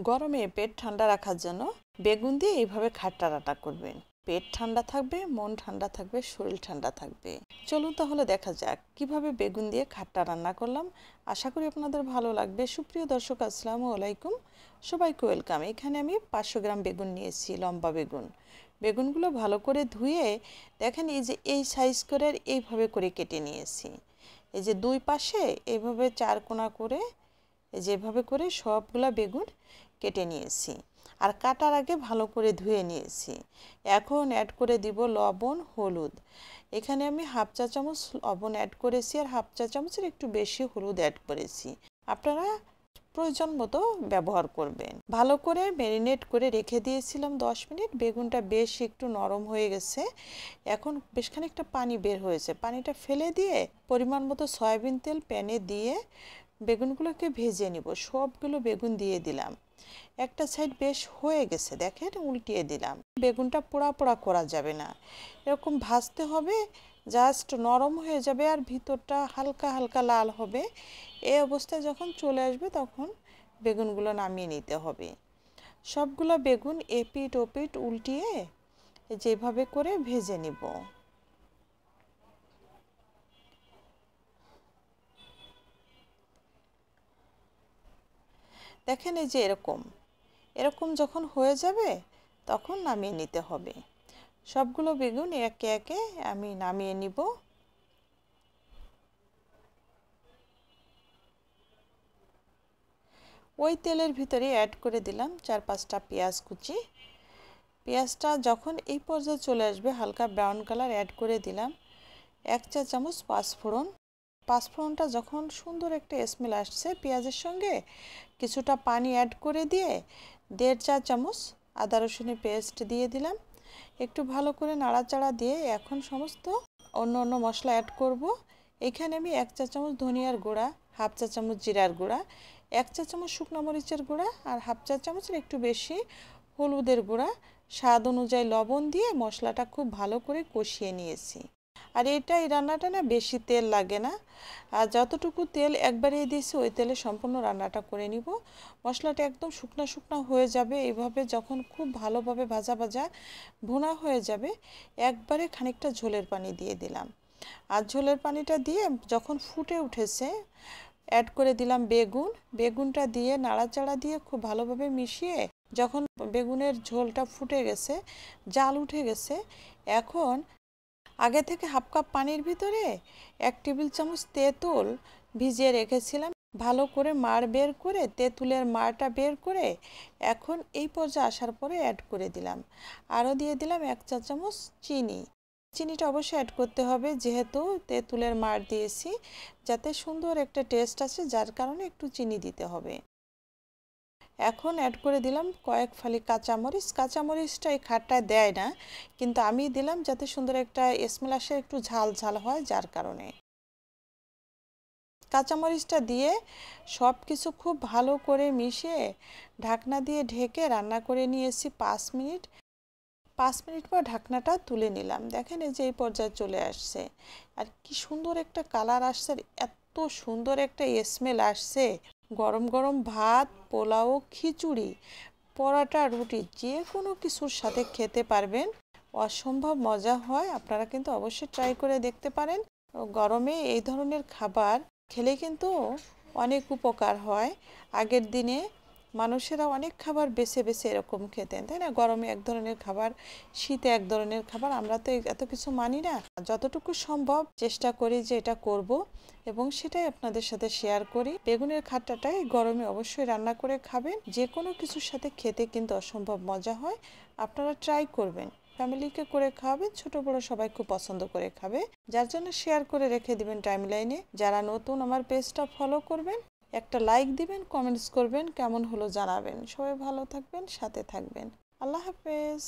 গরমে পেট ঠান্ডা রাখার জন্য বেগুন দিয়ে এইভাবে খাট্টা রান্না করবেন। পেট ঠান্ডা থাকবে, মন ঠান্ডা থাকবে, শরীর ঠান্ডা থাকবে। চলুন তাহলে দেখা যাক কিভাবে বেগুন দিয়ে খাট্টা রান্না করলাম। আশা করি আপনাদের ভালো লাগবে। সুপ্রিয় দর্শক, আসসালামু আলাইকুম, সবাইকে ওয়েলকাম। এখানে আমি 500 গ্রাম বেগুন নিয়েছি, লম্বা বেগুন। বেগুনগুলো ভালো করে ধুয়ে দেখেন এই যে এই সাইজ করে এইভাবে করে কেটে নিয়েছি। এই যে দুই পাশে এইভাবে 4 কোণা করে যেভাবে করে সবগুলা বেগুন কেটে নিয়েছি। আর কাটার আগে ভালো করে ধুয়ে নিয়েছি। এখন অ্যাড করে দিব লবণ, হলুদ। এখানে আমি হাফ চা চামচ লবণ অ্যাড করেছি আর হাফ চা চামচের একটু বেশি হলুদ অ্যাড করেছি। আপনারা প্রয়োজন মতো ব্যবহার করবেন। ভালো করে ম্যারিনেট করে রেখে দিয়েছিলাম 10 মিনিট। বেগুনটা বেশ একটু নরম হয়ে গেছে। এখন বেশ খানিকটা পানি বের হয়েছে। পানিটা ফেলে দিয়ে পরিমাণ মতো সয়াবিন তেল প্যানে দিয়ে বেগুনগুলোকে ভেজে নিব। সবগুলো বেগুন দিয়ে দিলাম। একটা সাইড বেশ হয়ে গেছে, দেখেন উল্টিয়ে দিলাম। বেগুনটা পোড়া পোড়া করা যাবে না, এরকম ভাজতে হবে, জাস্ট নরম হয়ে যাবে আর ভিতরটা হালকা হালকা লাল হবে। এই অবস্থায় যখন চলে আসবে তখন বেগুনগুলো নামিয়ে নিতে হবে। সবগুলো বেগুন এপিট ওপিট উল্টিয়ে যেভাবে করে ভেজে নিব। দেখেন এই যে এরকম এরকম যখন হয়ে যাবে তখন নামিয়ে নিতে হবে। সবগুলো বেগুন একে একে আমি নামিয়ে নিব। ওই তেলের ভিতরে অ্যাড করে দিলাম 4-5টা পেঁয়াজ কুচি। পেঁয়াজটা যখন এই পর্যায়ে চলে আসবে হালকা ব্রাউন কালার, অ্যাড করে দিলাম 1 চা চামচ পাঁচফোড়ন। পাঁচফোড়নটা যখন সুন্দর একটা স্মেল আসছে পেঁয়াজের সঙ্গে, কিছুটা পানি অ্যাড করে দিয়ে 1.5 চা চামচ আদা রসুনের পেস্ট দিয়ে দিলাম। একটু ভালো করে নাড়াচাড়া দিয়ে এখন সমস্ত অন্য মশলা অ্যাড করব। এখানে আমি 1 চা চামচ ধনিয়ার গুঁড়া, হাফ চা চামচ জিরার গুঁড়া, 1 চা চামচ শুকনো মরিচের গুঁড়া আর হাফ চা চামচের একটু বেশি হলুদের গুঁড়া, স্বাদ অনুযায়ী লবণ দিয়ে মশলাটা খুব ভালো করে কষিয়ে নিয়েছি। আর এই রান্নাটা না বেশি তেল লাগে না, আর যতটুকু তেল একবারেই দিয়েছি ওই তেলে সম্পূর্ণ রান্নাটা করে নিব। মশলাটা একদম শুকনো শুকনো হয়ে যাবে। এইভাবে যখন খুব ভালোভাবে ভাজা ভাজা ভুনা হয়ে যাবে একবারে খানিকটা ঝোলের পানি দিয়ে দিলাম। আর ঝোলের পানিটা দিয়ে যখন ফুটে উঠেছে অ্যাড করে দিলাম বেগুনটা দিয়ে নাড়াচাড়া দিয়ে খুব ভালোভাবে মিশিয়ে যখন বেগুনের ঝোলটা ফুটে গেছে, জাল উঠে গেছে, এখন আগে থেকে হাফ কাপ পানির ভিতরে 1 টেবিল চামচ তেঁতুল ভিজিয়ে রেখেছিলাম। ভালো করে মাড় বের করে তেঁতুলের মাড়টা বের করে এখন এই পর্যায়ে আসার পরে অ্যাড করে দিলাম। আরও দিয়ে দিলাম 1 চা চামচ চিনি। চিনিটা অবশ্যই অ্যাড করতে হবে যেহেতু তেঁতুলের মাড় দিয়েছি, যাতে সুন্দর একটা টেস্ট আসে, যার কারণে একটু চিনি দিতে হবে। এখন অ্যাড করে দিলাম কয়েক ফালি কাঁচামরিচ। কাঁচামরিচটা এই খাট্টায় দেয় না, কিন্তু আমি দিলাম যাতে সুন্দর একটা স্মেল আসে, একটু ঝাল ঝাল হয়, যার কারণে কাঁচামরিচটা দিয়ে সব কিছু খুব ভালো করে মিশিয়ে ঢাকনা দিয়ে ঢেকে রান্না করে নিয়েছি 5 মিনিট। 5 মিনিট পর ঢাকনাটা তুলে নিলাম। দেখেন এই যে এই পর্যায়ে চলে আসছে আর কি সুন্দর একটা কালার আসছে, এত সুন্দর একটা স্মেল আসছে। গরম গরম ভাত, পোলাও, খিচুড়ি, পরোটা, রুটি যে কোনো কিছুর সাথে খেতে পারবেন। অসম্ভব মজা হয়। আপনারা কিন্তু অবশ্যই ট্রাই করে দেখতে পারেন। গরমে এই ধরনের খাবার খেলে কিন্তু অনেক উপকার হয়। আগের দিনে মানুষেরা অনেক খাবার বেছে বেছে এরকম খেতেন, তাই না? গরমে এক ধরনের খাবার, শীতে এক ধরনের খাবার। আমরা তো এত কিছু মানি না। যতটুকু সম্ভব চেষ্টা করি যে এটা করব এবং সেটাই আপনাদের সাথে শেয়ার করি। বেগুনের খাট্টাটাই গরমে অবশ্যই রান্না করে খাবেন। যে কোনো কিছুর সাথে খেতে কিন্তু অসম্ভব মজা হয়। আপনারা ট্রাই করবেন, ফ্যামিলিকে করে খাওয়াবেন, ছোট বড় সবাই খুব পছন্দ করে খাবে। যার জন্য শেয়ার করে রেখে দিবেন টাইমলাইনে। যারা নতুন আমার পেজটা ফলো করবেন, একটা লাইক দিবেন, কমেন্টস করবেন, কেমন হলো জানাবেন। সবাই ভালো থাকবেন, সাথে থাকবেন। আল্লাহ হাফেজ।